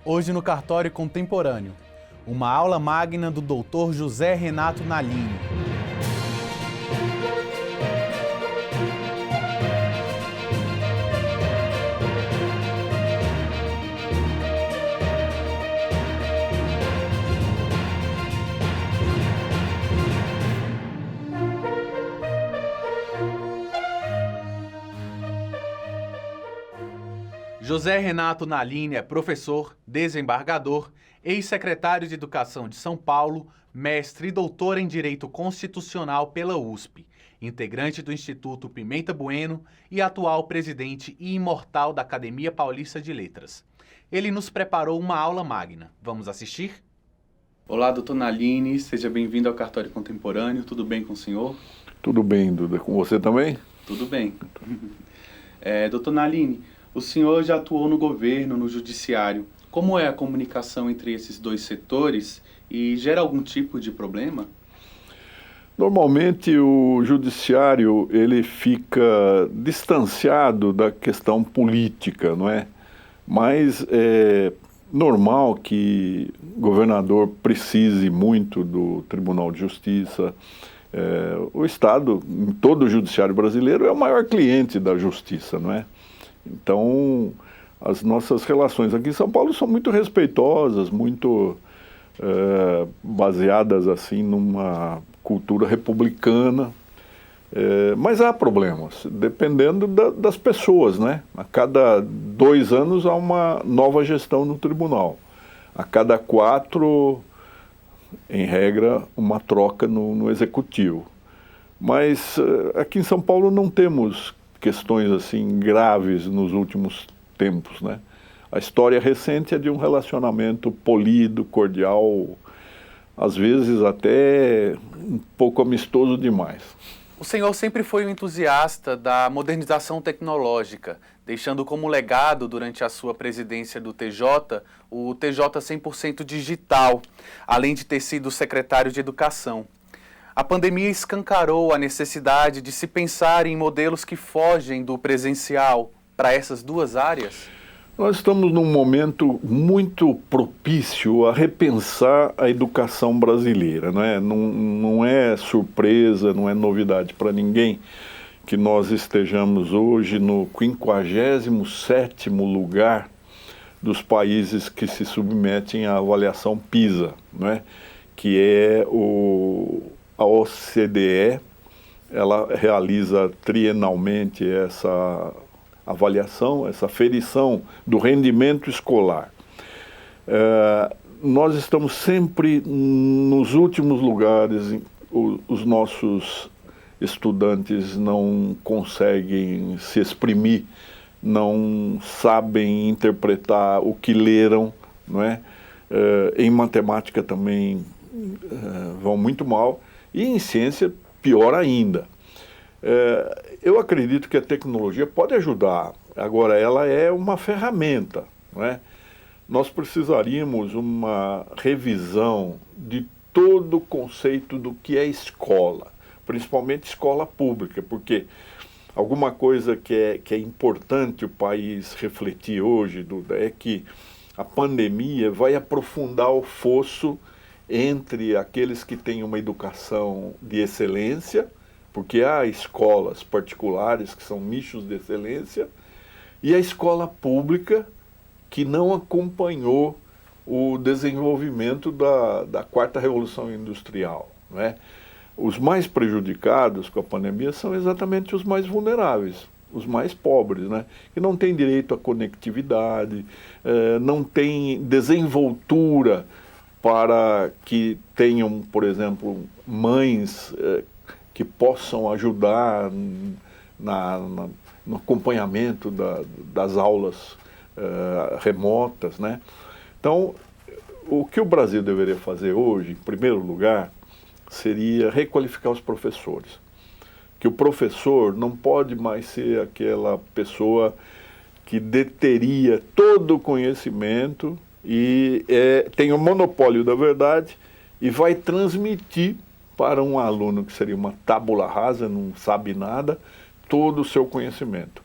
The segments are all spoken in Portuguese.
Hoje no Cartório Contemporâneo, uma aula magna do Dr. José Renato Nalini. José Renato Nalini é professor, desembargador, ex-secretário de Educação de São Paulo, mestre e doutor em Direito Constitucional pela USP, integrante do Instituto Pimenta Bueno e atual presidente e imortal da Academia Paulista de Letras. Ele nos preparou uma aula magna. Vamos assistir? Olá, doutor Nalini, seja bem-vindo ao Cartório Contemporâneo. Tudo bem com o senhor? Tudo bem, Duda. Com você também? Tudo bem. Doutor Nalini, o senhor já atuou no governo, no judiciário. Como é a comunicação entre esses dois setores e gera algum tipo de problema? Normalmente o judiciário ele fica distanciado da questão política, não é? Mas é normal que o governador precise muito do Tribunal de Justiça. O Estado, em todo o judiciário brasileiro, é o maior cliente da justiça, não é? Então, as nossas relações aqui em São Paulo são muito respeitosas, muito baseadas assim numa cultura republicana, mas há problemas, dependendo das pessoas, né? A cada 2 anos há uma nova gestão no tribunal, a cada 4, em regra, uma troca no executivo. Mas aqui em São Paulo não temos questões assim graves nos últimos tempos, né? A história recente é de um relacionamento polido, cordial, às vezes até um pouco amistoso demais. O senhor sempre foi um entusiasta da modernização tecnológica, deixando como legado durante a sua presidência do TJ, o TJ 100% digital, além de ter sido secretário de Educação. A pandemia escancarou a necessidade de se pensar em modelos que fogem do presencial para essas duas áreas? Nós estamos num momento muito propício a repensar a educação brasileira, né? Não é surpresa, não é novidade para ninguém que nós estejamos hoje no 57º lugar dos países que se submetem à avaliação PISA, né? Que é a OCDE, ela realiza trienalmente essa avaliação, essa aferição do rendimento escolar. Nós estamos sempre nos últimos lugares, os nossos estudantes não conseguem se exprimir, não sabem interpretar o que leram, não é? Em matemática também vão muito mal, e em ciência pior ainda. Eu acredito que a tecnologia pode ajudar, agora ela é uma ferramenta, não é? Nós precisaríamos uma revisão de todo o conceito do que é escola, principalmente escola pública, porque alguma coisa que é importante o país refletir hoje, Duda, é que a pandemia vai aprofundar o fosso entre aqueles que têm uma educação de excelência, porque há escolas particulares que são nichos de excelência, e a escola pública que não acompanhou o desenvolvimento da quarta revolução industrial, não é? Os mais prejudicados com a pandemia são exatamente os mais vulneráveis, os mais pobres, né? Que não têm direito à conectividade, não têm desenvoltura para que tenham, por exemplo, mães que possam ajudar no acompanhamento das aulas remotas, né? Então, o que o Brasil deveria fazer hoje, em primeiro lugar, seria requalificar os professores. Que o professor não pode mais ser aquela pessoa que deteria todo o conhecimento e tem o monopólio da verdade e vai transmitir para um aluno que seria uma tábula rasa, não sabe nada, todo o seu conhecimento.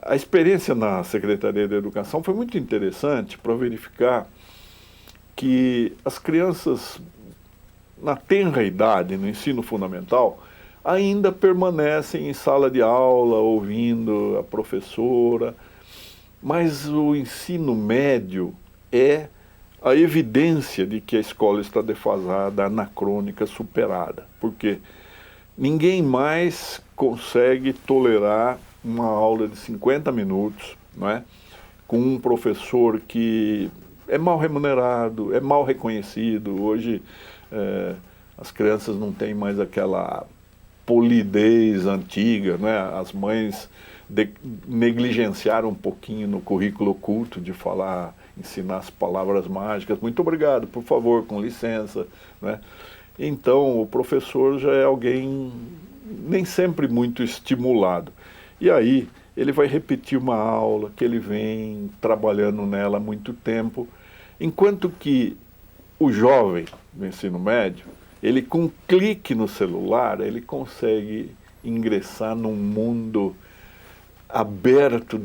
A experiência na Secretaria de Educação foi muito interessante para verificar que as crianças, na tenra idade, no ensino fundamental, ainda permanecem em sala de aula, ouvindo a professora, mas o ensino médio é a evidência de que a escola está defasada, anacrônica, superada. Porque ninguém mais consegue tolerar uma aula de 50 minutos, não é? Com um professor que é mal remunerado, é mal reconhecido. Hoje as crianças não têm mais aquela polidez antiga, não é? As mães negligenciaram um pouquinho no currículo oculto de falar, ensinar as palavras mágicas. Muito obrigado, por favor, com licença, né? Então, o professor já é alguém nem sempre muito estimulado. E aí, ele vai repetir uma aula que ele vem trabalhando nela há muito tempo, enquanto que o jovem do ensino médio, ele com um clique no celular, ele consegue ingressar num mundo aberto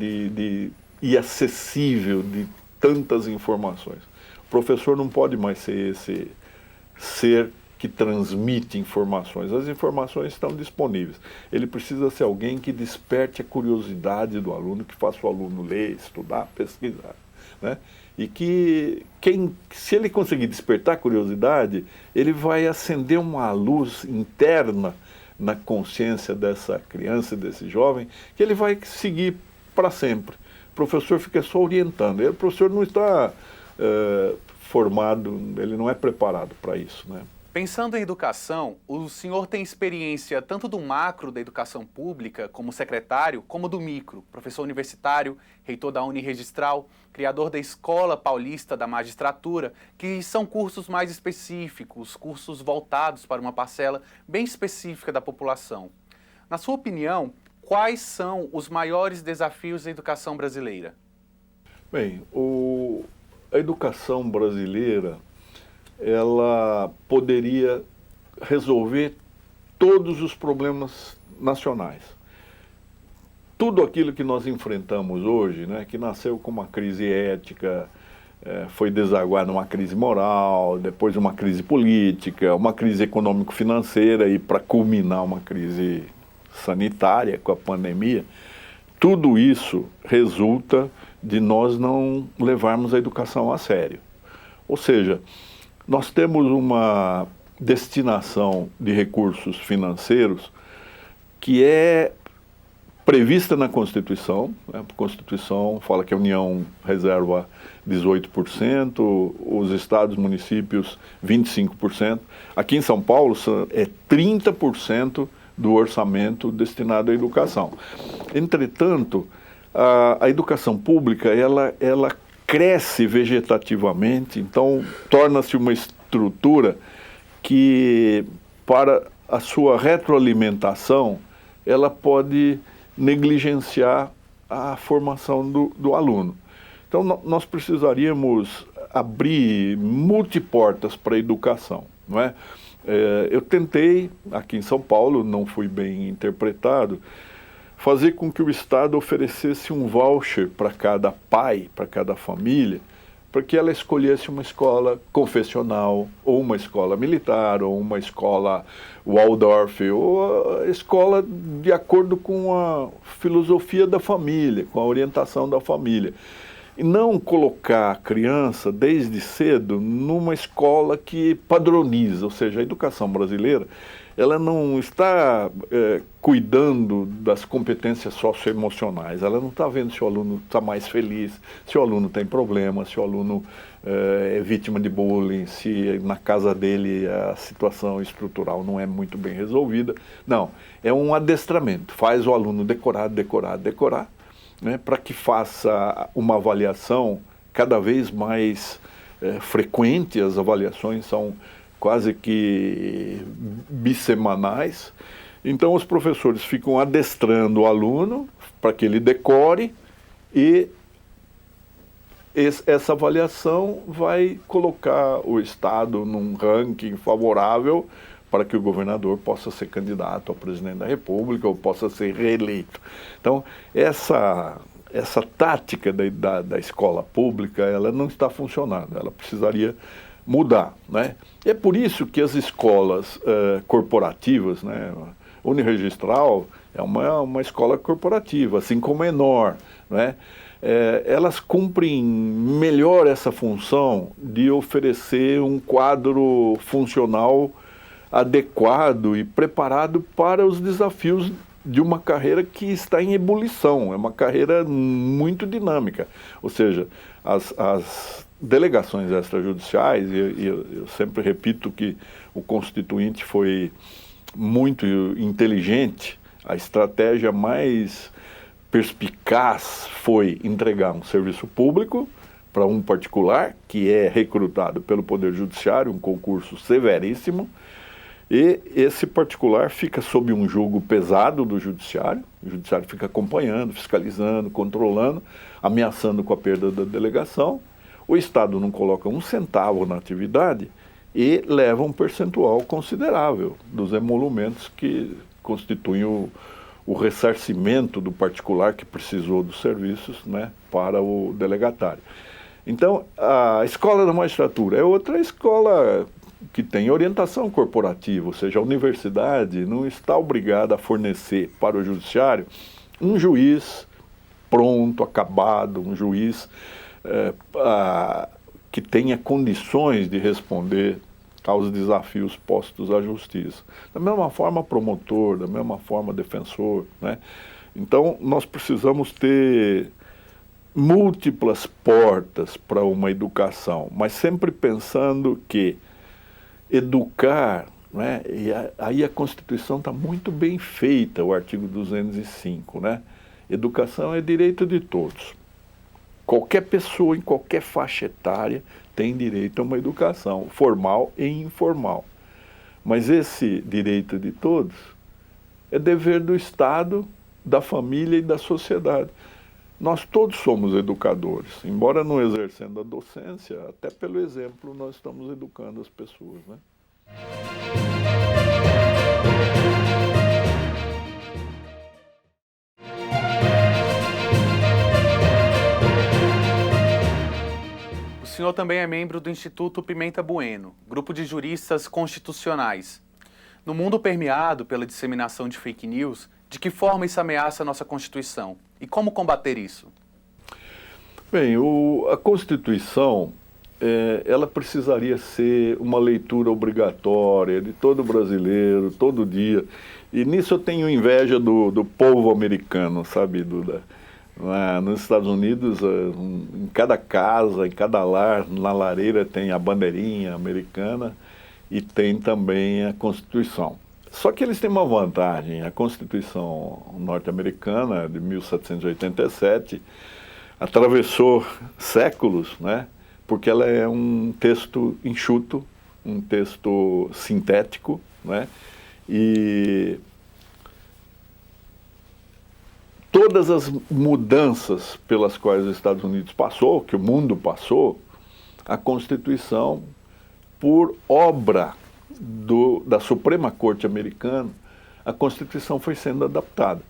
e acessível de tantas informações. O professor não pode mais ser esse ser que transmite informações. As informações estão disponíveis. Ele precisa ser alguém que desperte a curiosidade do aluno, que faça o aluno ler, estudar, pesquisar, né? E que, se ele conseguir despertar a curiosidade, ele vai acender uma luz interna na consciência dessa criança, desse jovem, que ele vai seguir para sempre. O professor fica só orientando. O professor não está formado, ele não é preparado para isso, né? Pensando em educação, o senhor tem experiência tanto do macro da educação pública, como secretário, como do micro, professor universitário, reitor da Uniregistral, criador da Escola Paulista da Magistratura, que são cursos mais específicos, cursos voltados para uma parcela bem específica da população. Na sua opinião, quais são os maiores desafios da educação brasileira? Bem, a educação brasileira, ela poderia resolver todos os problemas nacionais. Tudo aquilo que nós enfrentamos hoje, né, que nasceu com uma crise ética, foi desaguar numa crise moral, depois uma crise política, uma crise econômico-financeira e para culminar uma crise sanitária com a pandemia, tudo isso resulta de nós não levarmos a educação a sério. Ou seja, nós temos uma destinação de recursos financeiros que é prevista na Constituição, né? A Constituição fala que a União reserva 18%, os estados e municípios 25%. Aqui em São Paulo é 30% do orçamento destinado à educação. Entretanto, a educação pública, ela cresce vegetativamente, então torna-se uma estrutura que, para a sua retroalimentação, ela pode negligenciar a formação do aluno. Então, nós precisaríamos abrir multiportas para a educação, não é? Eu tentei, aqui em São Paulo, não fui bem interpretado, fazer com que o Estado oferecesse um voucher para cada pai, para cada família, para que ela escolhesse uma escola confessional, ou uma escola militar, ou uma escola Waldorf, ou a escola de acordo com a filosofia da família, com a orientação da família. E não colocar a criança, desde cedo, numa escola que padroniza, ou seja, a educação brasileira, ela não está cuidando das competências socioemocionais, ela não está vendo se o aluno está mais feliz, se o aluno tem problemas, se o aluno é vítima de bullying, se na casa dele a situação estrutural não é muito bem resolvida. Não, é um adestramento, faz o aluno decorar, né, para que faça uma avaliação cada vez mais frequente. As avaliações são quase que bissemanais. Então os professores ficam adestrando o aluno para que ele decore, e essa avaliação vai colocar o Estado num ranking favorável para que o governador possa ser candidato a presidente da República ou possa ser reeleito. Então, essa tática da escola pública, ela não está funcionando, ela precisaria mudar, né? E é por isso que as escolas corporativas, né? Uniregistral é uma escola corporativa, assim como a Enor, né? Elas cumprem melhor essa função de oferecer um quadro funcional adequado e preparado para os desafios de uma carreira que está em ebulição, é uma carreira muito dinâmica. Ou seja, as delegações extrajudiciais, e eu sempre repito que o Constituinte foi muito inteligente, a estratégia mais perspicaz foi entregar um serviço público para um particular, que é recrutado pelo Poder Judiciário, um concurso severíssimo, e esse particular fica sob um julgo pesado do Judiciário, o Judiciário fica acompanhando, fiscalizando, controlando, ameaçando com a perda da delegação, o Estado não coloca um centavo na atividade e leva um percentual considerável dos emolumentos que constituem o ressarcimento do particular que precisou dos serviços, né, para o delegatário. Então, a escola da magistratura é outra escola que tem orientação corporativa, ou seja, a universidade não está obrigada a fornecer para o judiciário um juiz pronto, acabado, um juiz que tenha condições de responder aos desafios postos à justiça. Da mesma forma, promotor, da mesma forma, defensor, né? Então, nós precisamos ter múltiplas portas para uma educação, mas sempre pensando que educar, né? E aí a Constituição está muito bem feita, o artigo 205, né? Educação é direito de todos. Qualquer pessoa, em qualquer faixa etária, tem direito a uma educação, formal e informal. Mas esse direito de todos é dever do Estado, da família e da sociedade. Nós todos somos educadores, embora não exercendo a docência, até pelo exemplo nós estamos educando as pessoas, né? O senhor também é membro do Instituto Pimenta Bueno, grupo de juristas constitucionais. No mundo permeado pela disseminação de fake news, de que forma isso ameaça a nossa Constituição? E como combater isso? Bem, a Constituição, ela precisaria ser uma leitura obrigatória de todo brasileiro, todo dia. E nisso eu tenho inveja do povo americano, sabe, Duda? Nos Estados Unidos, em cada casa, em cada lar, na lareira tem a bandeirinha americana e tem também a Constituição. Só que eles têm uma vantagem, a Constituição norte-americana de 1787 atravessou séculos, né? Porque ela é um texto enxuto, um texto sintético, né? E todas as mudanças pelas quais os Estados Unidos passou, que o mundo passou, a Constituição, por obra da Suprema Corte americana, a Constituição foi sendo adaptada.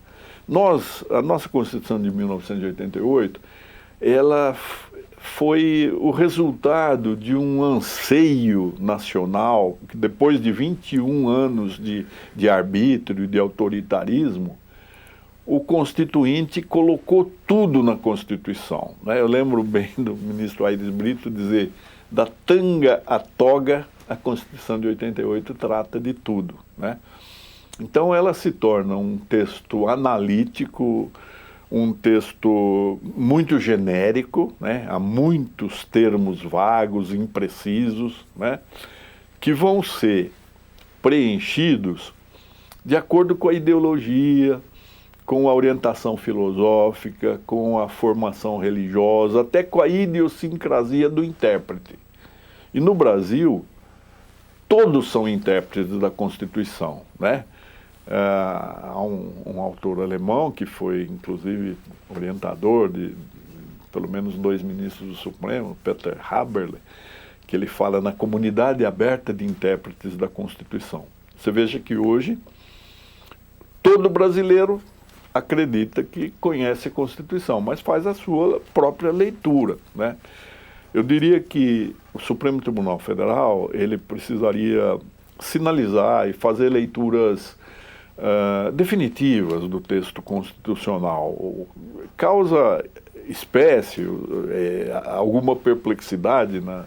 A nossa Constituição de 1988, ela foi o resultado de um anseio nacional, que depois de 21 anos de arbítrio, de autoritarismo, o Constituinte colocou tudo na Constituição, né? Eu lembro bem do ministro Aires Brito dizer, da tanga à toga, a Constituição de 88 trata de tudo, né? Então ela se torna um texto analítico, um texto muito genérico, né? Há muitos termos vagos, imprecisos, né? Que vão ser preenchidos de acordo com a ideologia, com a orientação filosófica, com a formação religiosa, até com a idiosincrasia do intérprete. E no Brasil, todos são intérpretes da Constituição, né? Há um autor alemão que foi, inclusive, orientador de pelo menos 2 ministros do Supremo, Peter Haberle, que ele fala na comunidade aberta de intérpretes da Constituição. Você veja que hoje todo brasileiro acredita que conhece a Constituição, mas faz a sua própria leitura, né? Eu diria que o Supremo Tribunal Federal, ele precisaria sinalizar e fazer leituras definitivas do texto constitucional. Causa espécie, alguma perplexidade na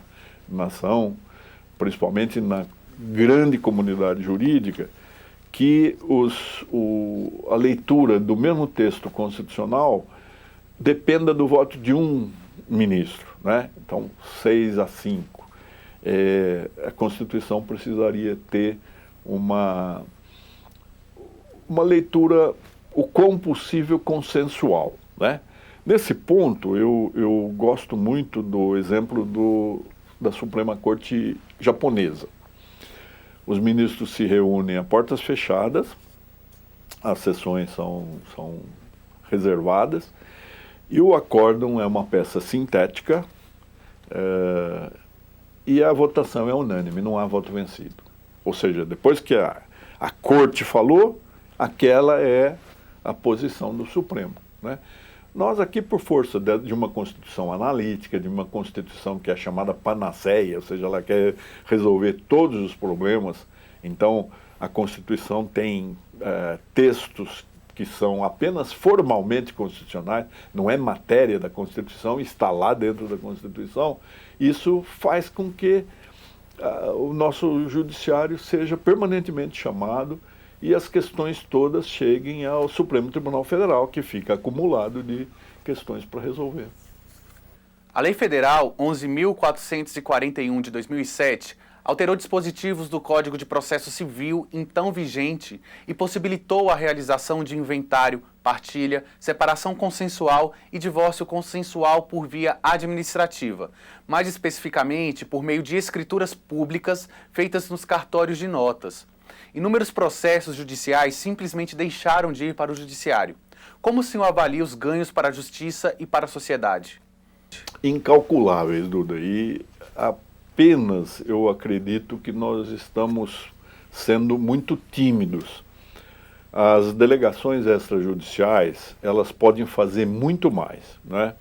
nação, principalmente na grande comunidade jurídica, que a leitura do mesmo texto constitucional dependa do voto de um ministro, né? Então, 6-5. A Constituição precisaria ter uma leitura, o quão possível, consensual, né? Nesse ponto, eu gosto muito do exemplo da Suprema Corte japonesa. Os ministros se reúnem a portas fechadas, as sessões são reservadas, e o acórdão é uma peça sintética, e a votação é unânime, não há voto vencido. Ou seja, depois que a Corte falou, aquela é a posição do Supremo, né? Nós aqui, por força de uma Constituição analítica, de uma Constituição que é chamada panaceia, ou seja, ela quer resolver todos os problemas, então a Constituição tem textos que são apenas formalmente constitucionais, não é matéria da Constituição, está lá dentro da Constituição. Isso faz com que o nosso judiciário seja permanentemente chamado e as questões todas cheguem ao Supremo Tribunal Federal, que fica acumulado de questões para resolver. A Lei Federal 11.441 de 2007 alterou dispositivos do Código de Processo Civil então vigente e possibilitou a realização de inventário, partilha, separação consensual e divórcio consensual por via administrativa, mais especificamente por meio de escrituras públicas feitas nos cartórios de notas. Inúmeros processos judiciais simplesmente deixaram de ir para o judiciário. Como o senhor avalia os ganhos para a justiça e para a sociedade? Incalculáveis, Duda. E apenas eu acredito que nós estamos sendo muito tímidos. As delegações extrajudiciais, elas podem fazer muito mais, né?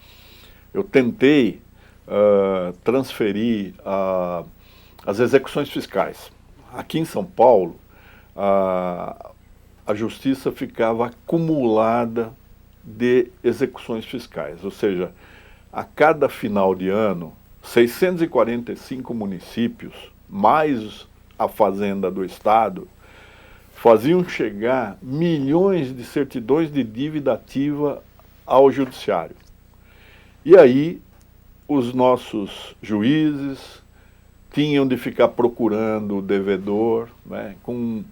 Eu tentei transferir as execuções fiscais. Aqui em São Paulo, a justiça ficava acumulada de execuções fiscais, ou seja, a cada final de ano, 645 municípios, mais a Fazenda do Estado, faziam chegar milhões de certidões de dívida ativa ao judiciário. E aí, os nossos juízes tinham de ficar procurando o devedor, né, com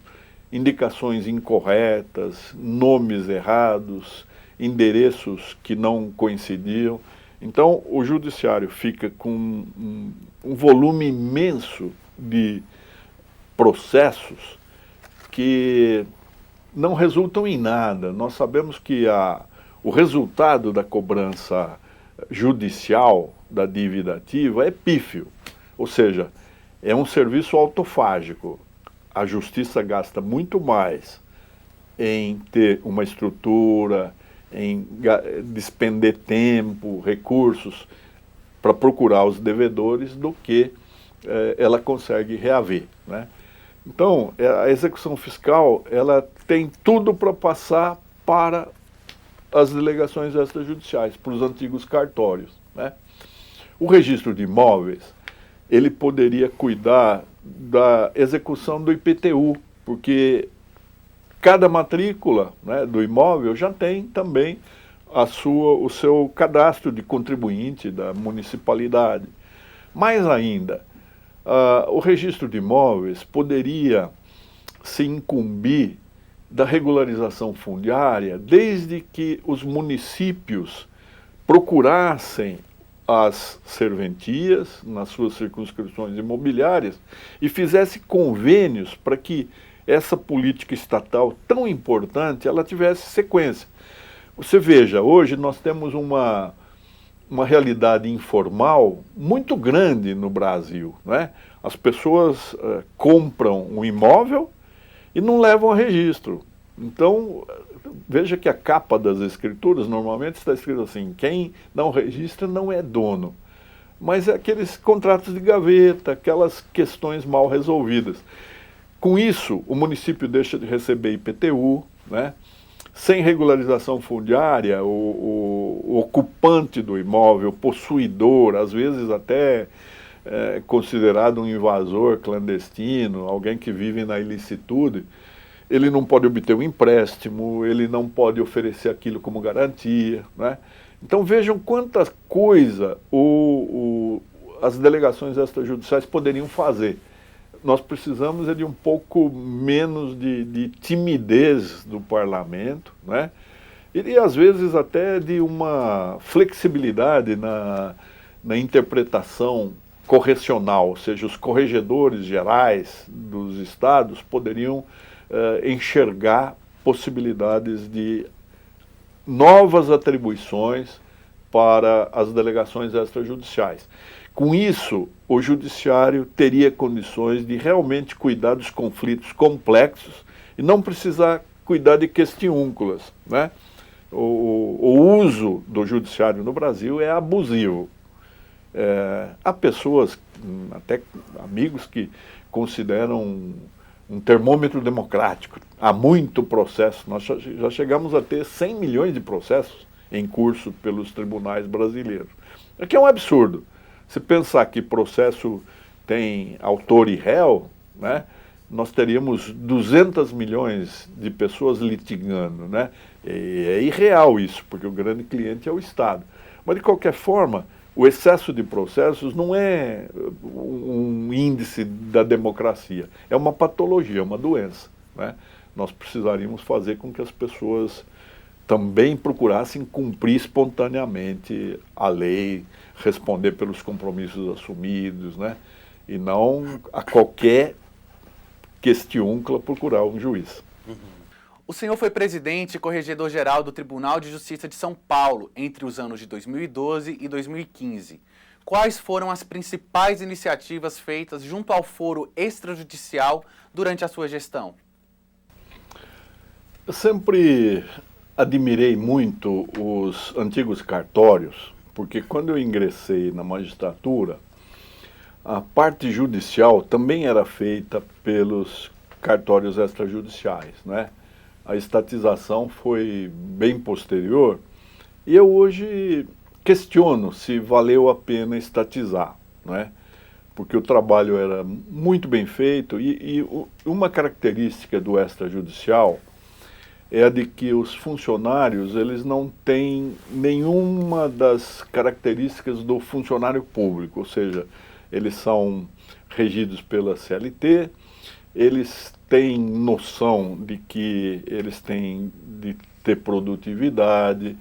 indicações incorretas, nomes errados, endereços que não coincidiam. Então, o judiciário fica com um volume imenso de processos que não resultam em nada. Nós sabemos que o resultado da cobrança judicial da dívida ativa é pífio, ou seja, é um serviço autofágico. A justiça gasta muito mais em ter uma estrutura, em despender tempo, recursos para procurar os devedores do que ela consegue reaver, né? Então, a execução fiscal, ela tem tudo para passar para as delegações extrajudiciais, para os antigos cartórios, né? O registro de imóveis, ele poderia cuidar da execução do IPTU, porque cada matrícula, né, do imóvel já tem também o seu cadastro de contribuinte da municipalidade. Mais ainda, o registro de imóveis poderia se incumbir da regularização fundiária desde que os municípios procurassem as serventias nas suas circunscrições imobiliárias e fizesse convênios para que essa política estatal tão importante, ela tivesse sequência. Você veja, hoje nós temos uma realidade informal muito grande no Brasil, né? As pessoas compram um imóvel e não levam a registro. Então, veja que a capa das escrituras normalmente está escrito assim: quem não registra não é dono. Mas é aqueles contratos de gaveta, aquelas questões mal resolvidas. Com isso, o município deixa de receber IPTU, né? Sem regularização fundiária, o ocupante do imóvel, possuidor, às vezes até considerado um invasor clandestino, alguém que vive na ilicitude, ele não pode obter um empréstimo, ele não pode oferecer aquilo como garantia, né? Então vejam quanta coisa as delegações extrajudiciais poderiam fazer. Nós precisamos de um pouco menos de timidez do parlamento, né? E às vezes até de uma flexibilidade na interpretação correcional, ou seja, os corregedores gerais dos estados poderiam enxergar possibilidades de novas atribuições para as delegações extrajudiciais. Com isso, o judiciário teria condições de realmente cuidar dos conflitos complexos e não precisar cuidar de questiúnculas, né? O uso do judiciário no Brasil é abusivo. Há pessoas, até amigos, que consideram um termômetro democrático. Há muito processo. Nós já chegamos a ter 100 milhões de processos em curso pelos tribunais brasileiros. Aqui é um absurdo. Se pensar que processo tem autor e réu, né, nós teríamos 200 milhões de pessoas litigando, né? E é irreal isso, porque o grande cliente é o Estado. Mas, de qualquer forma, o excesso de processos não é um índice da democracia, é uma patologia, é uma doença, né? Nós precisaríamos fazer com que as pessoas também procurassem cumprir espontaneamente a lei, responder pelos compromissos assumidos, né? E não a qualquer questiúncula procurar um juiz. O senhor foi presidente e corregedor-geral do Tribunal de Justiça de São Paulo entre os anos de 2012 e 2015. Quais foram as principais iniciativas feitas junto ao foro extrajudicial durante a sua gestão? Eu sempre admirei muito os antigos cartórios, porque quando eu ingressei na magistratura, a parte judicial também era feita pelos cartórios extrajudiciais, né? A estatização foi bem posterior e eu hoje questiono se valeu a pena estatizar, né? Porque o trabalho era muito bem feito e uma característica do extrajudicial é a de que os funcionários eles não têm nenhuma das características do funcionário público, ou seja, eles são regidos pela CLT, eles têm noção de que eles têm de ter produtividade,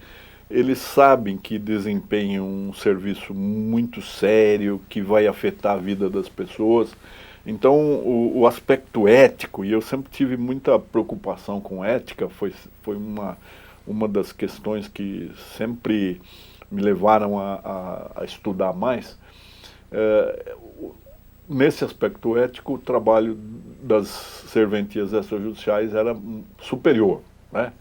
eles sabem que desempenham um serviço muito sério, que vai afetar a vida das pessoas. Então, o aspecto ético, e eu sempre tive muita preocupação com ética, foi uma das questões que sempre me levaram a estudar mais. Nesse aspecto ético, o trabalho das serventias extrajudiciais era superior, né?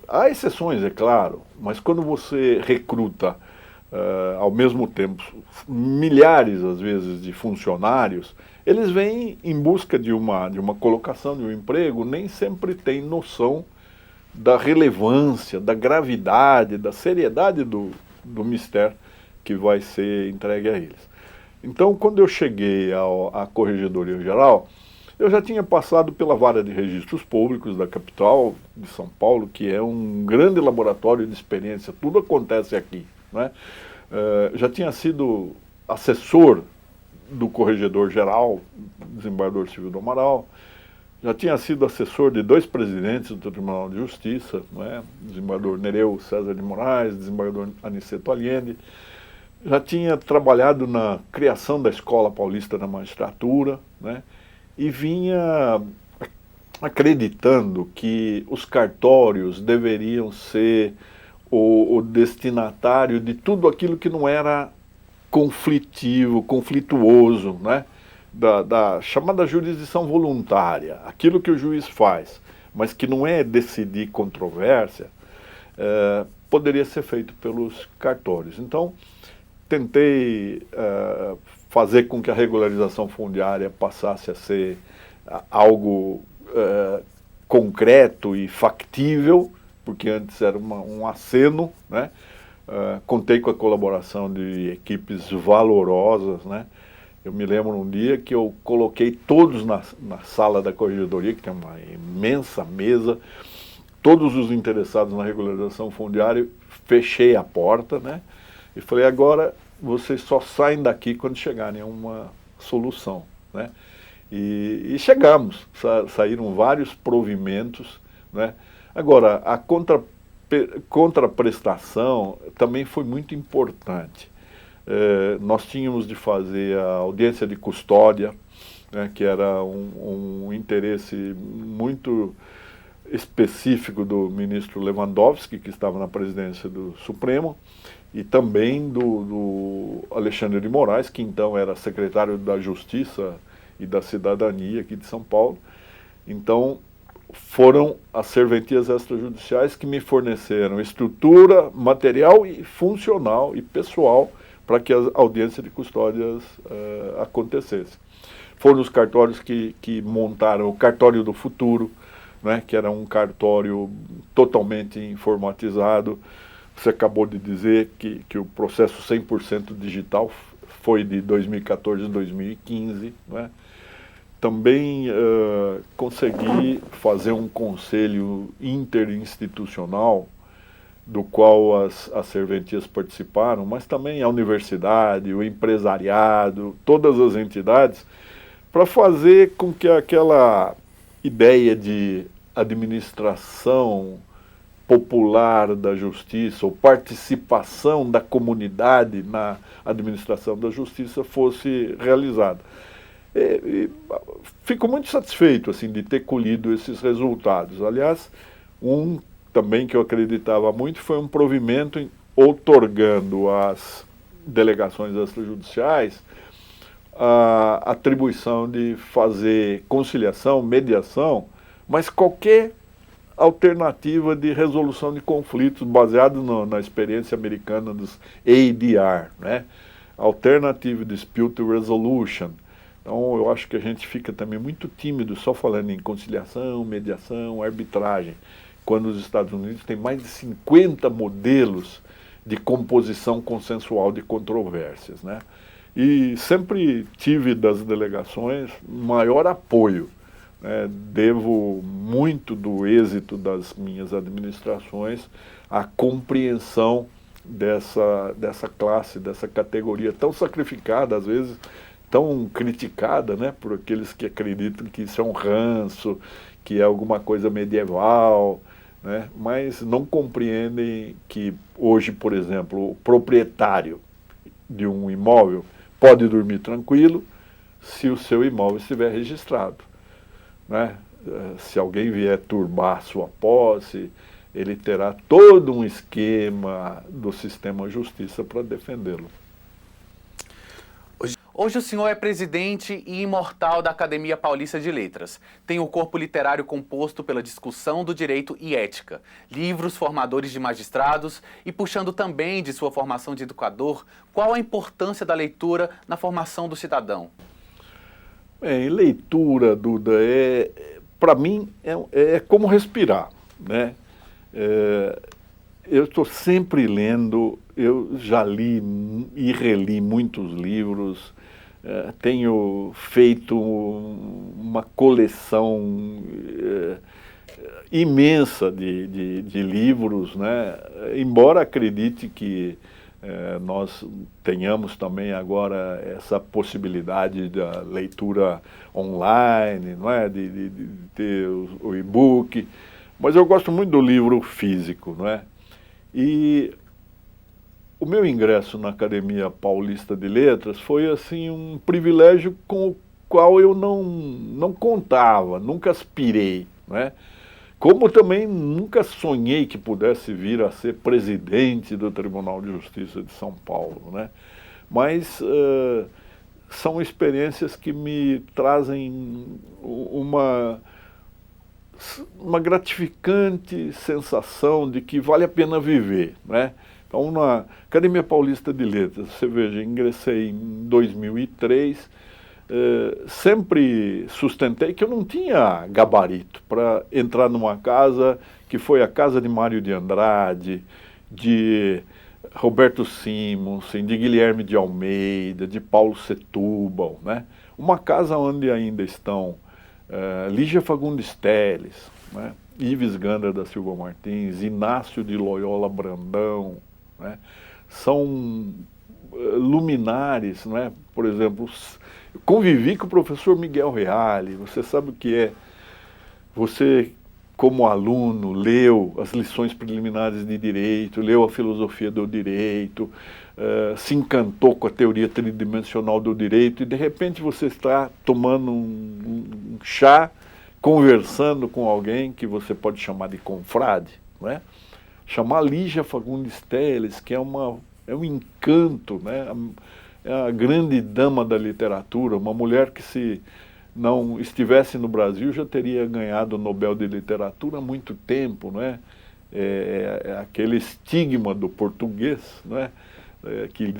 Há exceções, é claro, mas quando você recruta ao mesmo tempo milhares, às vezes, de funcionários, eles vêm em busca de uma colocação, de um emprego, nem sempre têm noção da relevância, da gravidade, da seriedade do mistério que vai ser entregue a eles. Então, quando eu cheguei à Corregedoria Geral, eu já tinha passado pela Vara de Registros Públicos da capital de São Paulo, que é um grande laboratório de experiência, tudo acontece aqui, né? Já tinha sido assessor do Corregedor-Geral, desembargador Silvio do Amaral, já tinha sido assessor de 2 presidentes do Tribunal de Justiça, né? Desembargador Nereu César de Moraes, desembargador Aniceto Allende. Já tinha trabalhado na criação da Escola Paulista da Magistratura, né? E vinha acreditando que os cartórios deveriam ser o destinatário de tudo aquilo que não era conflitivo, conflituoso, né? da chamada jurisdição voluntária, aquilo que o juiz faz, mas que não é decidir controvérsia, poderia ser feito pelos cartórios. Então, tentei fazer com que a regularização fundiária passasse a ser algo concreto e factível, porque antes era um aceno, né? Contei com a colaboração de equipes valorosas, né? Eu me lembro um dia que eu coloquei todos na sala da corregedoria, que tem uma imensa mesa, todos os interessados na regularização fundiária, fechei a porta, né? E falei, agora vocês só saem daqui quando chegarem a uma solução, né? E chegamos, saíram vários provimentos, né? Agora, a contraprestação também foi muito importante. Nós tínhamos de fazer a audiência de custódia, né, que era um interesse muito específico do ministro Lewandowski, que estava na presidência do Supremo, e também do Alexandre de Moraes, que então era secretário da Justiça e da Cidadania aqui de São Paulo. Então, foram as serventias extrajudiciais que me forneceram estrutura, material e funcional e pessoal para que a audiência de custódias acontecesse. Foram os cartórios que montaram o Cartório do Futuro, né, que era um cartório totalmente informatizado. Você acabou de dizer que o processo 100% digital foi de 2014 a 2015, né? Também consegui fazer um conselho interinstitucional, do qual as serventias participaram, mas também a universidade, o empresariado, todas as entidades, para fazer com que aquela ideia de administração popular da justiça, ou participação da comunidade na administração da justiça fosse realizada. Fico muito satisfeito assim, de ter colhido esses resultados. Aliás, também que eu acreditava muito foi um provimento outorgando às delegações extrajudiciais a atribuição de fazer conciliação, mediação, mas qualquer alternativa de resolução de conflitos baseado na experiência americana dos ADR, né? Alternative Dispute Resolution. Então, eu acho que a gente fica também muito tímido só falando em conciliação, mediação, arbitragem, quando os Estados Unidos têm mais de 50 modelos de composição consensual de controvérsias, né? E sempre tive das delegações maior apoio, né? Devo muito do êxito das minhas administrações à compreensão dessa classe, dessa categoria tão sacrificada, às vezes tão criticada, né, por aqueles que acreditam que isso é um ranço, que é alguma coisa medieval, né, mas não compreendem que hoje, por exemplo, o proprietário de um imóvel pode dormir tranquilo se o seu imóvel estiver registrado, né? Se alguém vier turbar a sua posse, ele terá todo um esquema do sistema justiça para defendê-lo. Hoje o senhor é presidente e imortal da Academia Paulista de Letras. Tem o corpo literário composto pela discussão do direito e ética, livros formadores de magistrados e puxando também de sua formação de educador, qual a importância da leitura na formação do cidadão? Bem, leitura, Duda, para mim é como respirar, né? Eu estou sempre lendo, eu já li e reli muitos livros, tenho feito uma coleção imensa de livros, né? Embora acredite que nós tenhamos também agora essa possibilidade da leitura online, não é? de ter o e-book, mas eu gosto muito do livro físico, não é? E o meu ingresso na Academia Paulista de Letras foi assim um privilégio com o qual eu não contava, nunca aspirei, né? Como também nunca sonhei que pudesse vir a ser presidente do Tribunal de Justiça de São Paulo, né? Mas são experiências que me trazem uma gratificante sensação de que vale a pena viver, né? Então, na Academia Paulista de Letras, você veja, ingressei em 2003, sempre sustentei que eu não tinha gabarito para entrar numa casa que foi a casa de Mário de Andrade, de Roberto Simonsen, de Guilherme de Almeida, de Paulo Setúbal, né? Uma casa onde ainda estão Lígia Fagundes Telles, né? Ives Gandra da Silva Martins, Inácio de Loyola Brandão, né? São luminares, né? Por exemplo, convivi com o professor Miguel Reale. Você sabe o que é? Você, como aluno, leu as lições preliminares de direito, leu a filosofia do direito, se encantou com a teoria tridimensional do direito e de repente você está tomando um chá, conversando com alguém que você pode chamar de confrade, né? Chamar Lígia Fagundes Telles, que é um encanto, né? É a grande dama da literatura, uma mulher que, se não estivesse no Brasil, já teria ganhado o Nobel de Literatura há muito tempo, né? É aquele estigma do português, né? Que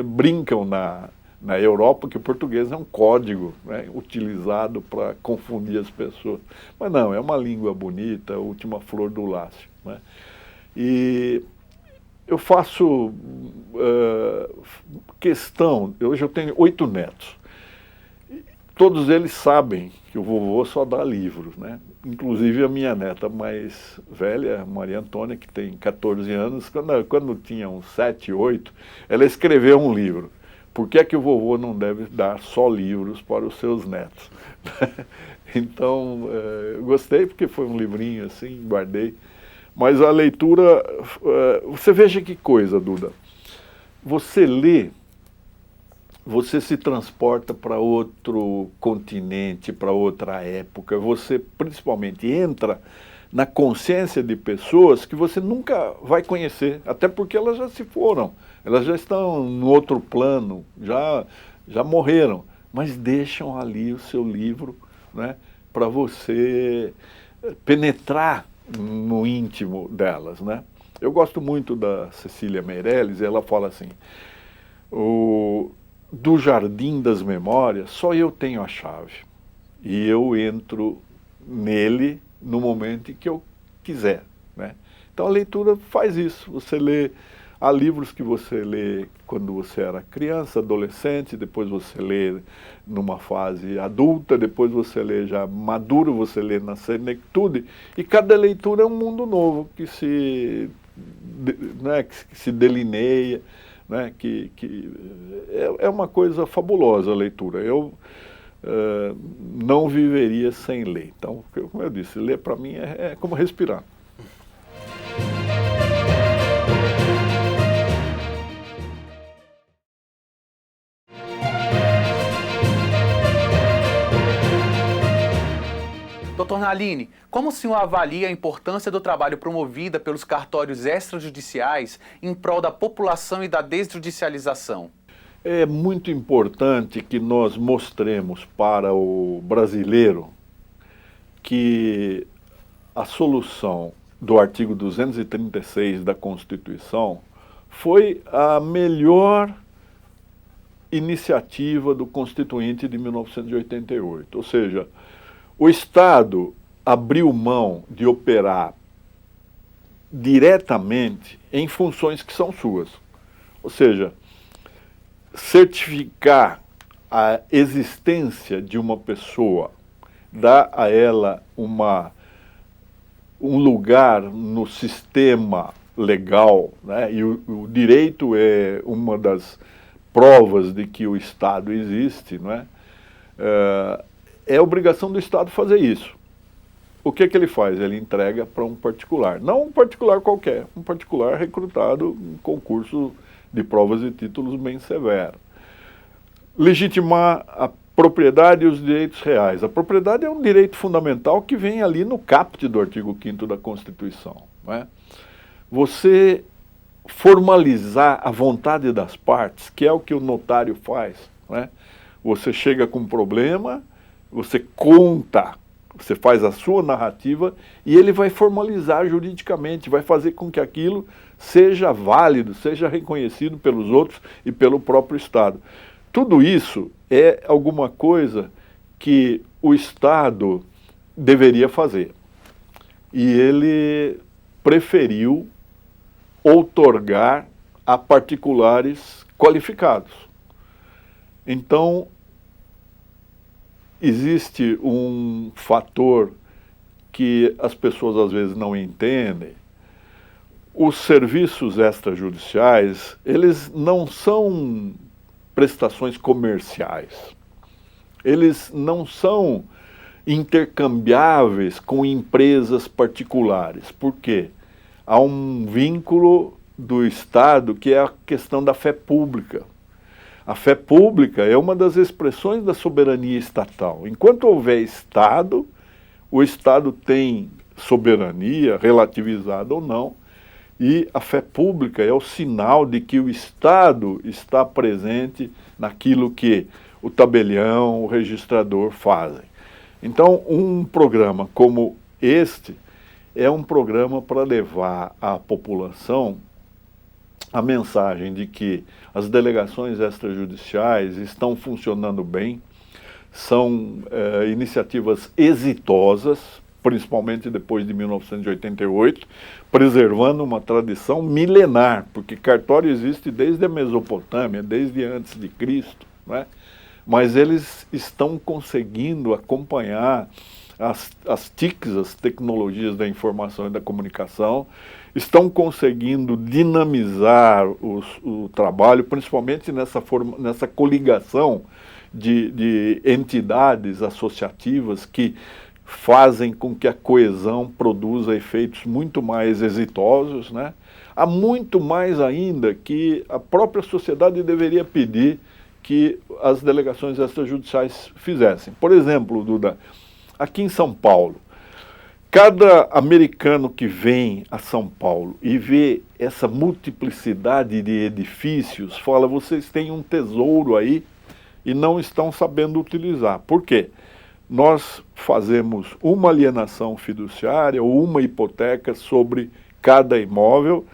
brincam na Europa que o português é um código, né, utilizado para confundir as pessoas. Mas não, é uma língua bonita, a última flor do lácio, né? E eu faço questão, hoje eu tenho 8 netos, todos eles sabem que o vovô só dá livros, né? Inclusive a minha neta mais velha, Maria Antônia, que tem 14 anos, quando tinha uns 7, 8, ela escreveu um livro. Por que é que o vovô não deve dar só livros para os seus netos? Então, eu gostei porque foi um livrinho assim, guardei. Mas a leitura, você veja que coisa, Duda. Você lê, você se transporta para outro continente, para outra época. Você, principalmente, entra na consciência de pessoas que você nunca vai conhecer, até porque elas já se foram. Elas já estão no outro plano, já morreram, mas deixam ali o seu livro, né, para você penetrar no íntimo delas, né? Eu gosto muito da Cecília Meirelles, ela fala assim, do jardim das memórias, só eu tenho a chave, e eu entro nele no momento em que eu quiser, né? Então a leitura faz isso, você lê. Há livros que você lê quando você era criança, adolescente, depois você lê numa fase adulta, depois você lê já maduro, você lê na senectude, e cada leitura é um mundo novo que se delineia, né, é uma coisa fabulosa a leitura. Eu não viveria sem ler. Então, como eu disse, ler para mim é como respirar. Doutor Nalini, como o senhor avalia a importância do trabalho promovido pelos cartórios extrajudiciais em prol da população e da desjudicialização? É muito importante que nós mostremos para o brasileiro que a solução do artigo 236 da Constituição foi a melhor iniciativa do Constituinte de 1988. Ou seja, o Estado abriu mão de operar diretamente em funções que são suas. Ou seja, certificar a existência de uma pessoa, dar a ela um lugar no sistema legal, né? E o direito é uma das provas de que o Estado existe, não é? É obrigação do Estado fazer isso. O que ele faz? Ele entrega para um particular. Não um particular qualquer, um particular recrutado em concurso de provas e títulos bem severo. Legitimar a propriedade e os direitos reais. A propriedade é um direito fundamental que vem ali no caput do artigo 5º da Constituição, não é? Você formalizar a vontade das partes, que é o que o notário faz, né? Você chega com um problema, você conta, você faz a sua narrativa e ele vai formalizar juridicamente, vai fazer com que aquilo seja válido, seja reconhecido pelos outros e pelo próprio Estado. Tudo isso é alguma coisa que o Estado deveria fazer. E ele preferiu outorgar a particulares qualificados. Então, existe um fator que as pessoas às vezes não entendem. Os serviços extrajudiciais, eles não são prestações comerciais. Eles não são intercambiáveis com empresas particulares. Por quê? Há um vínculo do Estado que é a questão da fé pública. A fé pública é uma das expressões da soberania estatal. Enquanto houver Estado, o Estado tem soberania, relativizada ou não, e a fé pública é o sinal de que o Estado está presente naquilo que o tabelião, o registrador fazem. Então, um programa como este é um programa para levar à população a mensagem de que as delegações extrajudiciais estão funcionando bem, são iniciativas exitosas, principalmente depois de 1988, preservando uma tradição milenar, porque cartório existe desde a Mesopotâmia, desde antes de Cristo, né? Mas eles estão conseguindo acompanhar as TICs, as tecnologias da informação e da comunicação, estão conseguindo dinamizar o trabalho, principalmente nessa coligação de entidades associativas que fazem com que a coesão produza efeitos muito mais exitosos, né? Há muito mais ainda que a própria sociedade deveria pedir que as delegações extrajudiciais fizessem. Por exemplo, Duda, aqui em São Paulo, cada americano que vem a São Paulo e vê essa multiplicidade de edifícios, fala, vocês têm um tesouro aí e não estão sabendo utilizar. Por quê? Nós fazemos uma alienação fiduciária ou uma hipoteca sobre cada imóvel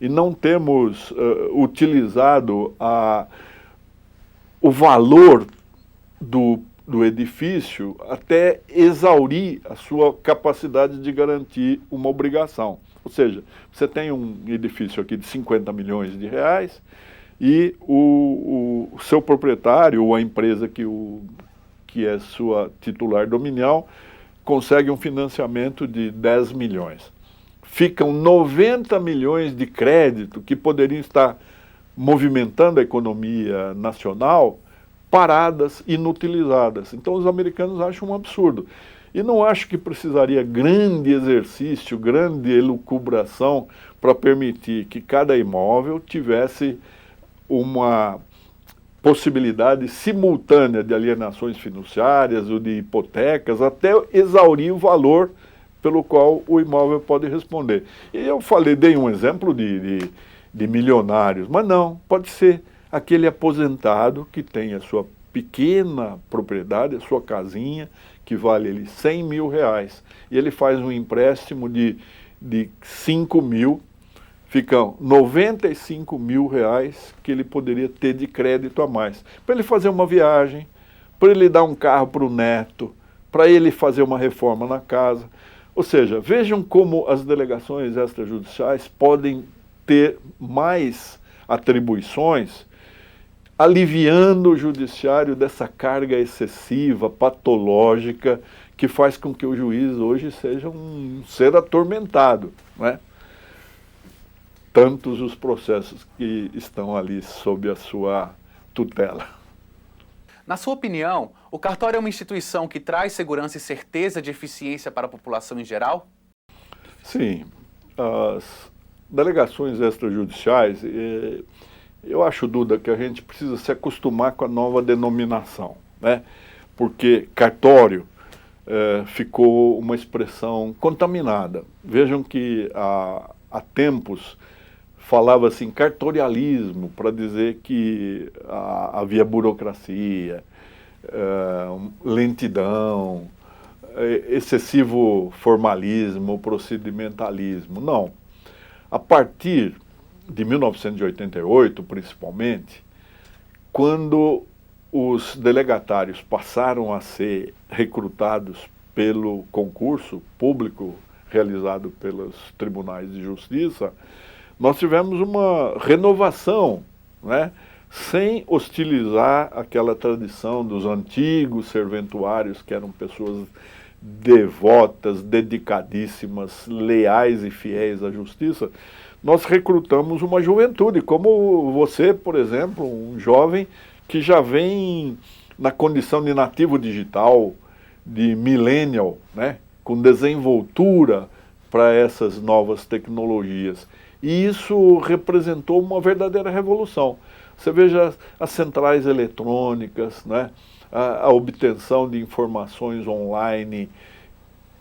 e não temos utilizado o valor do edifício até exaurir a sua capacidade de garantir uma obrigação. Ou seja, você tem um edifício aqui de 50 milhões de reais e o seu proprietário ou a empresa que é sua titular dominial consegue um financiamento de 10 milhões. Ficam 90 milhões de crédito que poderiam estar movimentando a economia nacional, paradas, inutilizadas. Então os americanos acham um absurdo. E não acho que precisaria grande exercício, grande elucubração para permitir que cada imóvel tivesse uma possibilidade simultânea de alienações fiduciárias ou de hipotecas, até exaurir o valor pelo qual o imóvel pode responder. E eu dei um exemplo de milionários, mas não, pode ser aquele aposentado que tem a sua pequena propriedade, a sua casinha, que vale ele 100 mil reais, e ele faz um empréstimo de 5 mil, ficam 95 mil reais que ele poderia ter de crédito a mais, para ele fazer uma viagem, para ele dar um carro para o neto, para ele fazer uma reforma na casa. Ou seja, vejam como as delegações extrajudiciais podem ter mais atribuições, aliviando o judiciário dessa carga excessiva, patológica, que faz com que o juiz hoje seja um ser atormentado, não é? Tantos os processos que estão ali sob a sua tutela. Na sua opinião, o cartório é uma instituição que traz segurança e certeza de eficiência para a população em geral? Sim. As delegações extrajudiciais, eu acho, Duda, que a gente precisa se acostumar com a nova denominação, né? Porque cartório ficou uma expressão contaminada. Vejam que há tempos falava-se em cartorialismo para dizer que havia burocracia, lentidão, excessivo formalismo, procedimentalismo. Não. A partir de 1988, principalmente, quando os delegatários passaram a ser recrutados pelo concurso público realizado pelos tribunais de justiça, nós tivemos uma renovação, né, sem hostilizar aquela tradição dos antigos serventuários, que eram pessoas devotas, dedicadíssimas, leais e fiéis à justiça. Nós recrutamos uma juventude, como você, por exemplo, um jovem que já vem na condição de nativo digital, de millennial, né, com desenvoltura para essas novas tecnologias. E isso representou uma verdadeira revolução. Você veja as centrais eletrônicas, né, a obtenção de informações online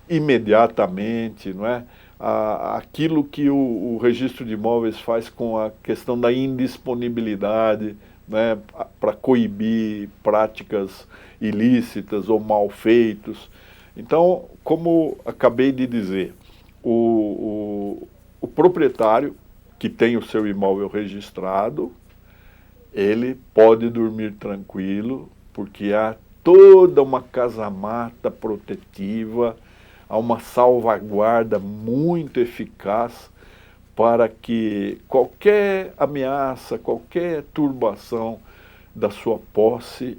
imediatamente, não é? Aquilo que o registro de imóveis faz com a questão da indisponibilidade, né, para coibir práticas ilícitas ou mal feitos. Então, como acabei de dizer, o proprietário que tem o seu imóvel registrado, ele pode dormir tranquilo, porque há toda uma casamata protetiva, há uma salvaguarda muito eficaz para que qualquer ameaça, qualquer turbação da sua posse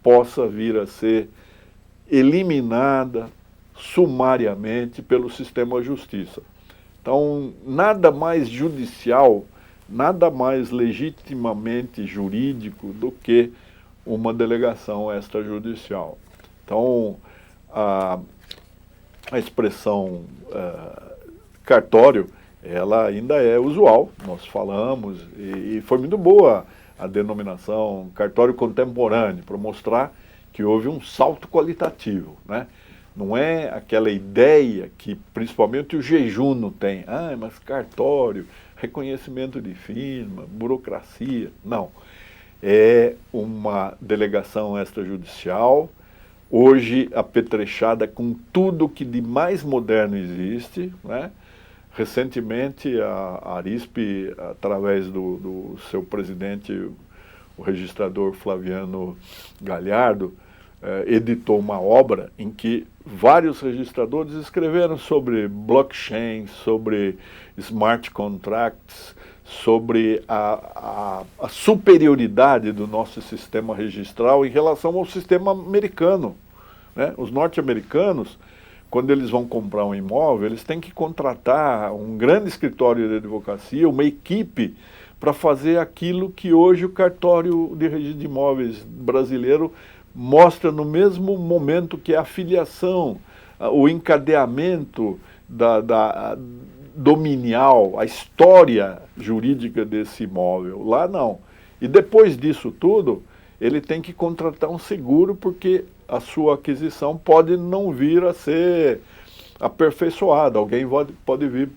possa vir a ser eliminada sumariamente pelo sistema de justiça. Então, nada mais judicial, nada mais legitimamente jurídico do que uma delegação extrajudicial. Então, a expressão cartório, ela ainda é usual, nós falamos, e foi muito boa a denominação cartório contemporâneo, para mostrar que houve um salto qualitativo, né? Não é aquela ideia que principalmente o jejuno tem, mas cartório, reconhecimento de firma, burocracia, não. É uma delegação extrajudicial, hoje apetrechada com tudo que de mais moderno existe, né? Recentemente a Arispe, através do seu presidente, o registrador Flaviano Galhardo, editou uma obra em que vários registradores escreveram sobre blockchain, sobre smart contracts, sobre a superioridade do nosso sistema registral em relação ao sistema americano, né? Os norte-americanos, quando eles vão comprar um imóvel, eles têm que contratar um grande escritório de advocacia, uma equipe, para fazer aquilo que hoje o cartório de registro de imóveis brasileiro mostra no mesmo momento, que é a filiação, o encadeamento dominial, a história jurídica desse imóvel. Lá não. E depois disso tudo, ele tem que contratar um seguro, porque a sua aquisição pode não vir a ser aperfeiçoada. Alguém pode vir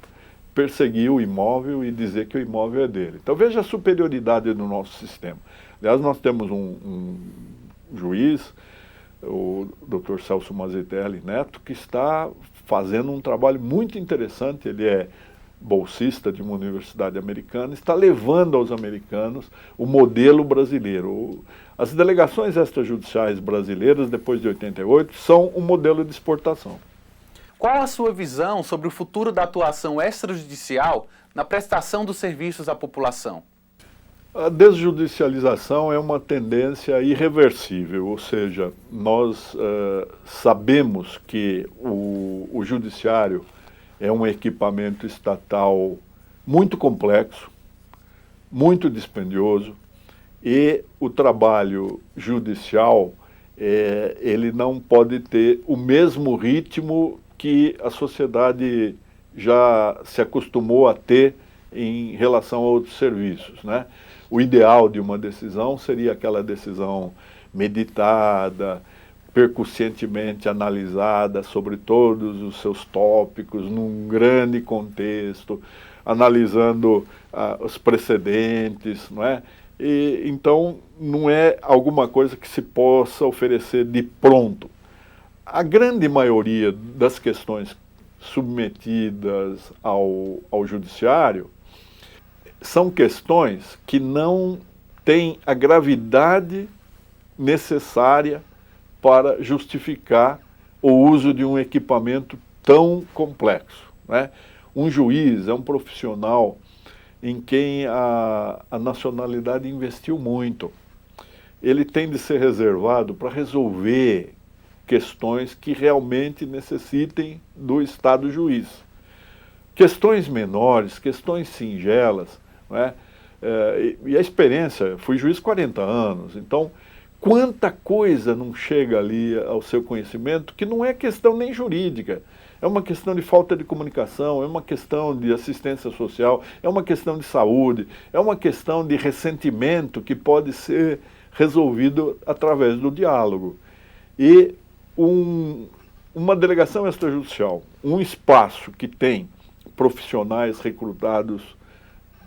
perseguir o imóvel e dizer que o imóvel é dele. Então veja a superioridade do nosso sistema. Aliás, nós temos um juiz, o Dr. Celso Mazzetelli Neto, que está fazendo um trabalho muito interessante. Ele é bolsista de uma universidade americana, está levando aos americanos o modelo brasileiro. As delegações extrajudiciais brasileiras, depois de 88, são um modelo de exportação. Qual a sua visão sobre o futuro da atuação extrajudicial na prestação dos serviços à população? A desjudicialização é uma tendência irreversível, ou seja, nós sabemos que o judiciário é um equipamento estatal muito complexo, muito dispendioso, e o trabalho judicial, ele não pode ter o mesmo ritmo que a sociedade já se acostumou a ter em relação a outros serviços, né? O ideal de uma decisão seria aquela decisão meditada, percussientemente analisada sobre todos os seus tópicos, num grande contexto, analisando os precedentes, não é? E, então, não é alguma coisa que se possa oferecer de pronto. A grande maioria das questões submetidas ao judiciário são questões que não têm a gravidade necessária para justificar o uso de um equipamento tão complexo, né? Um juiz é um profissional em quem a nacionalidade investiu muito. Ele tem de ser reservado para resolver questões que realmente necessitem do Estado juiz. Questões menores, questões singelas, né? E a experiência, fui juiz 40 anos, então quanta coisa não chega ali ao seu conhecimento que não é questão nem jurídica, é uma questão de falta de comunicação, é uma questão de assistência social, é uma questão de saúde, é uma questão de ressentimento que pode ser resolvido através do diálogo. E uma delegação extrajudicial, um espaço que tem profissionais recrutados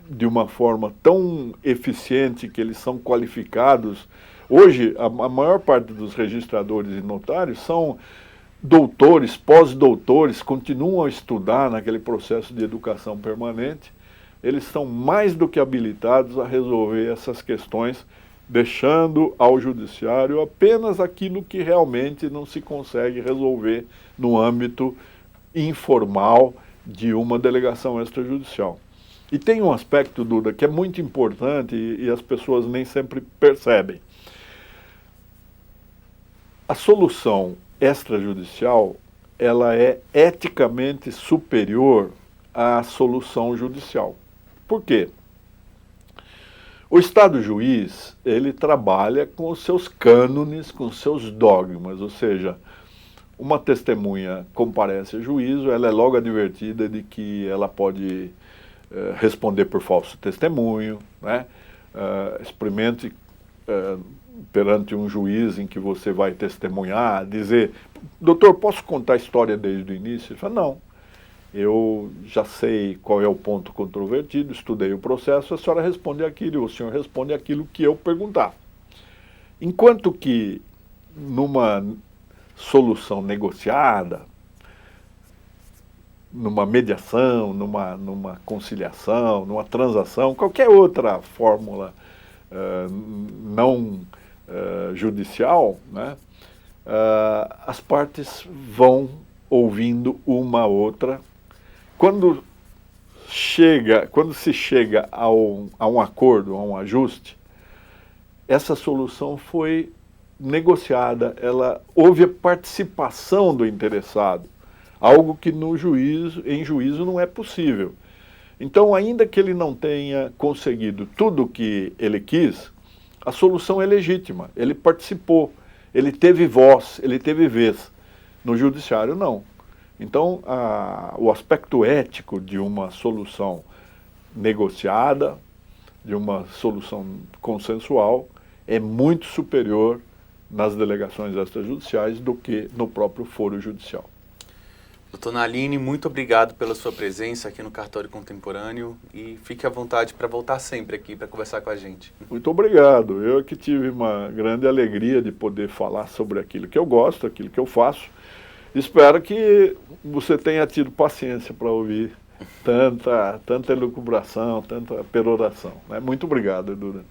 de uma forma tão eficiente que eles são qualificados. Hoje, a maior parte dos registradores e notários são doutores, pós-doutores, continuam a estudar naquele processo de educação permanente. Eles são mais do que habilitados a resolver essas questões, deixando ao judiciário apenas aquilo que realmente não se consegue resolver no âmbito informal de uma delegação extrajudicial. E tem um aspecto, Duda, que é muito importante e as pessoas nem sempre percebem. A solução extrajudicial, ela é eticamente superior à solução judicial. Por quê? O Estado juiz, ele trabalha com os seus cânones, com os seus dogmas, ou seja, uma testemunha comparece a juízo, ela é logo advertida de que ela pode responder por falso testemunho, né? Experimente perante um juiz em que você vai testemunhar, dizer, doutor, posso contar a história desde o início? Ele fala, não, eu já sei qual é o ponto controvertido, estudei o processo, a senhora responde aquilo, o senhor responde aquilo que eu perguntar. Enquanto que numa solução negociada, numa mediação, numa conciliação, numa transação, qualquer outra fórmula não judicial, né, as partes vão ouvindo uma a outra. Quando se chega a um acordo, a um ajuste, essa solução foi negociada, houve a participação do interessado, algo que em juízo não é possível. Então, ainda que ele não tenha conseguido tudo o que ele quis, a solução é legítima, ele participou, ele teve voz, ele teve vez. No judiciário, não. Então, o aspecto ético de uma solução negociada, de uma solução consensual, é muito superior nas delegações extrajudiciais do que no próprio foro judicial. Doutor Naline, muito obrigado pela sua presença aqui no Cartório Contemporâneo e fique à vontade para voltar sempre aqui para conversar com a gente. Muito obrigado. Eu que tive uma grande alegria de poder falar sobre aquilo que eu gosto, aquilo que eu faço. Espero que você tenha tido paciência para ouvir tanta elucubração, tanta peroração, né? Muito obrigado, Duda.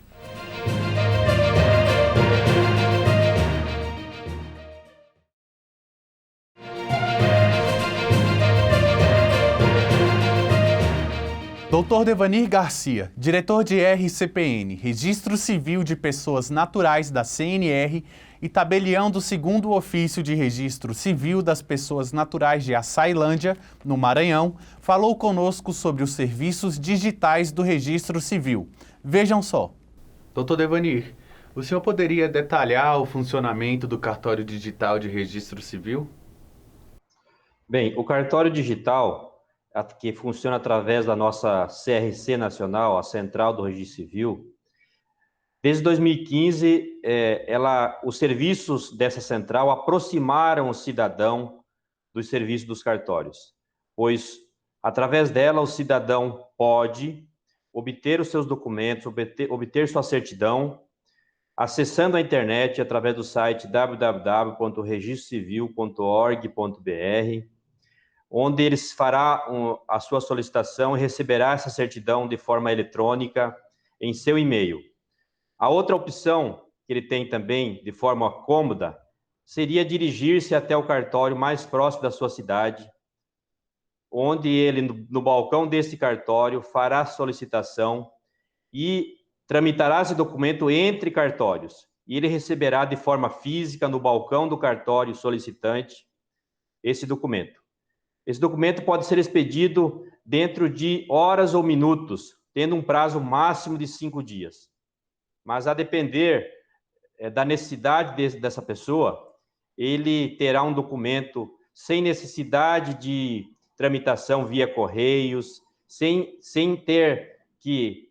Dr. Devanir Garcia, diretor de RCPN, Registro Civil de Pessoas Naturais da CNR e tabelião do 2º Ofício de Registro Civil das Pessoas Naturais de Açailândia, no Maranhão, falou conosco sobre os serviços digitais do Registro Civil. Vejam só. Dr. Devanir, o senhor poderia detalhar o funcionamento do cartório digital de Registro Civil? Bem, o cartório digital, que funciona através da nossa CRC nacional, a Central do Registro Civil, desde 2015, os serviços dessa central aproximaram o cidadão dos serviços dos cartórios, pois, através dela, o cidadão pode obter os seus documentos, obter sua certidão, acessando a internet através do site www.registrocivil.org.br, onde ele fará a sua solicitação e receberá essa certidão de forma eletrônica em seu e-mail. A outra opção que ele tem também, de forma cômoda, seria dirigir-se até o cartório mais próximo da sua cidade, onde ele, no balcão desse cartório, fará a solicitação e tramitará esse documento entre cartórios. E ele receberá de forma física, no balcão do cartório solicitante, esse documento. Esse documento pode ser expedido dentro de horas ou minutos, tendo um prazo máximo de 5 dias. Mas, a depender da necessidade dessa pessoa, ele terá um documento sem necessidade de tramitação via correios, sem ter que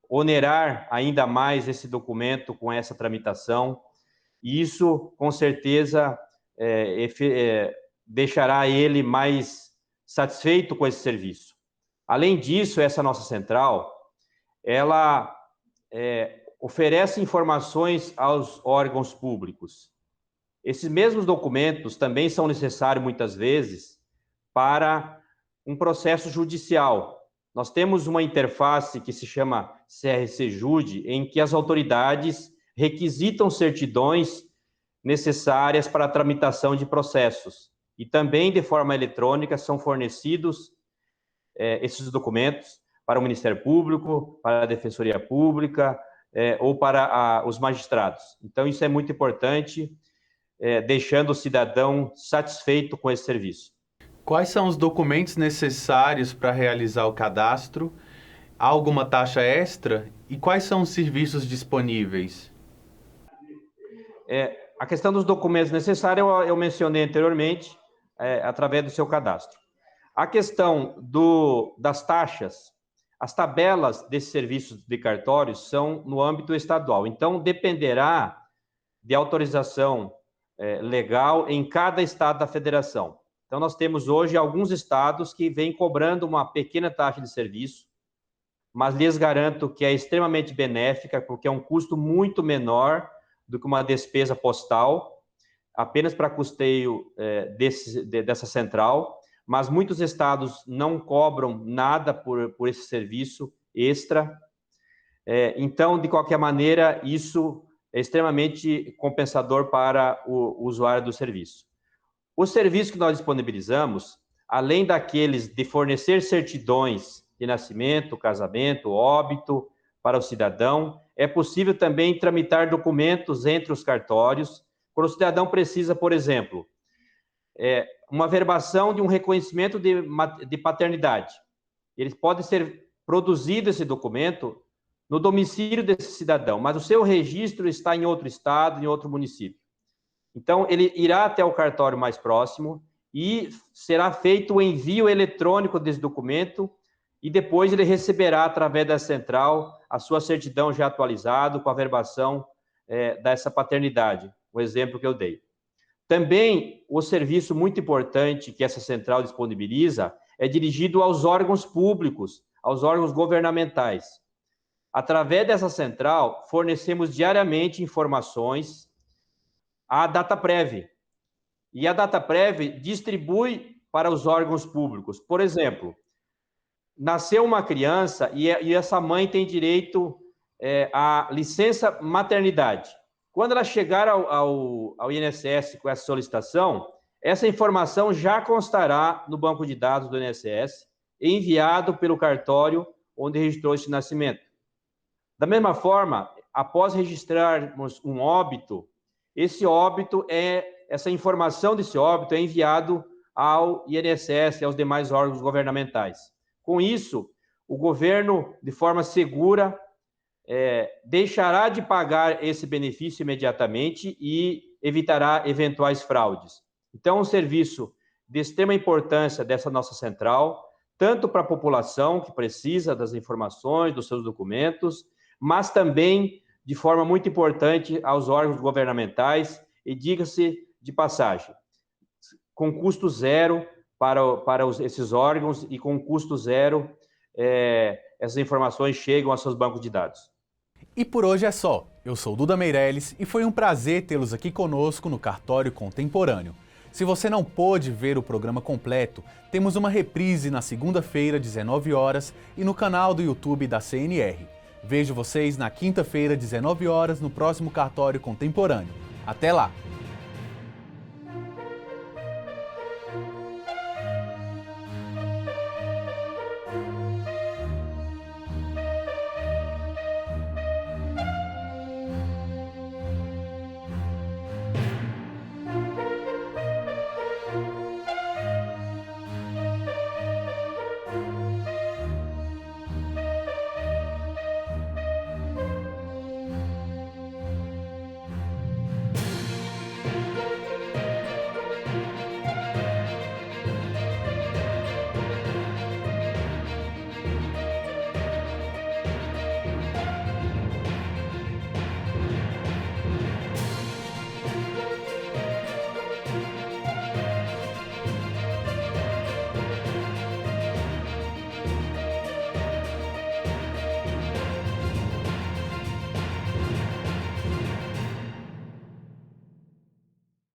onerar ainda mais esse documento com essa tramitação. E isso, com certeza, deixará ele mais satisfeito com esse serviço. Além disso, essa nossa central, ela oferece informações aos órgãos públicos. Esses mesmos documentos também são necessários, muitas vezes, para um processo judicial. Nós temos uma interface que se chama CRC-JUD, em que as autoridades requisitam certidões necessárias para a tramitação de processos. E também, de forma eletrônica, são fornecidos esses documentos para o Ministério Público, para a Defensoria Pública ou para os magistrados. Então, isso é muito importante, deixando o cidadão satisfeito com esse serviço. Quais são os documentos necessários para realizar o cadastro? Há alguma taxa extra? E quais são os serviços disponíveis? A questão dos documentos necessários eu mencionei anteriormente, através do seu cadastro. A questão das taxas, as tabelas desses serviços de cartórios são no âmbito estadual. Então, dependerá de autorização legal em cada estado da federação. Então, nós temos hoje alguns estados que vêm cobrando uma pequena taxa de serviço, mas lhes garanto que é extremamente benéfica, porque é um custo muito menor do que uma despesa postal, apenas para custeio dessa central, mas muitos estados não cobram nada por esse serviço extra. Então, de qualquer maneira, isso é extremamente compensador para o usuário do serviço. Os serviços que nós disponibilizamos, além daqueles de fornecer certidões de nascimento, casamento, óbito para o cidadão, é possível também tramitar documentos entre os cartórios, quando o cidadão precisa, por exemplo, uma verbação de um reconhecimento de paternidade. Ele pode ser produzido esse documento no domicílio desse cidadão, mas o seu registro está em outro estado, em outro município. Então, ele irá até o cartório mais próximo e será feito o envio eletrônico desse documento e depois ele receberá, através da central, a sua certidão já atualizada com a verbação dessa paternidade, o exemplo que eu dei. Também, o serviço muito importante que essa central disponibiliza é dirigido aos órgãos públicos, aos órgãos governamentais. Através dessa central, fornecemos diariamente informações à Dataprev. E a Dataprev distribui para os órgãos públicos. Por exemplo, nasceu uma criança e essa mãe tem direito à licença maternidade. Quando ela chegar ao INSS com essa solicitação, essa informação já constará no banco de dados do INSS, enviado pelo cartório onde registrou esse nascimento. Da mesma forma, após registrarmos um óbito, essa informação desse óbito é enviado ao INSS e aos demais órgãos governamentais. Com isso, o governo, de forma segura, deixará de pagar esse benefício imediatamente e evitará eventuais fraudes. Então, um serviço de extrema importância dessa nossa central, tanto para a população que precisa das informações, dos seus documentos, mas também, de forma muito importante, aos órgãos governamentais, e diga-se de passagem, com custo zero para esses órgãos e com custo zero essas informações chegam aos seus bancos de dados. E por hoje é só. Eu sou Duda Meirelles e foi um prazer tê-los aqui conosco no Cartório Contemporâneo. Se você não pôde ver o programa completo, temos uma reprise na segunda-feira, 19 horas, e no canal do YouTube da CNR. Vejo vocês na quinta-feira, 19 horas, no próximo Cartório Contemporâneo. Até lá!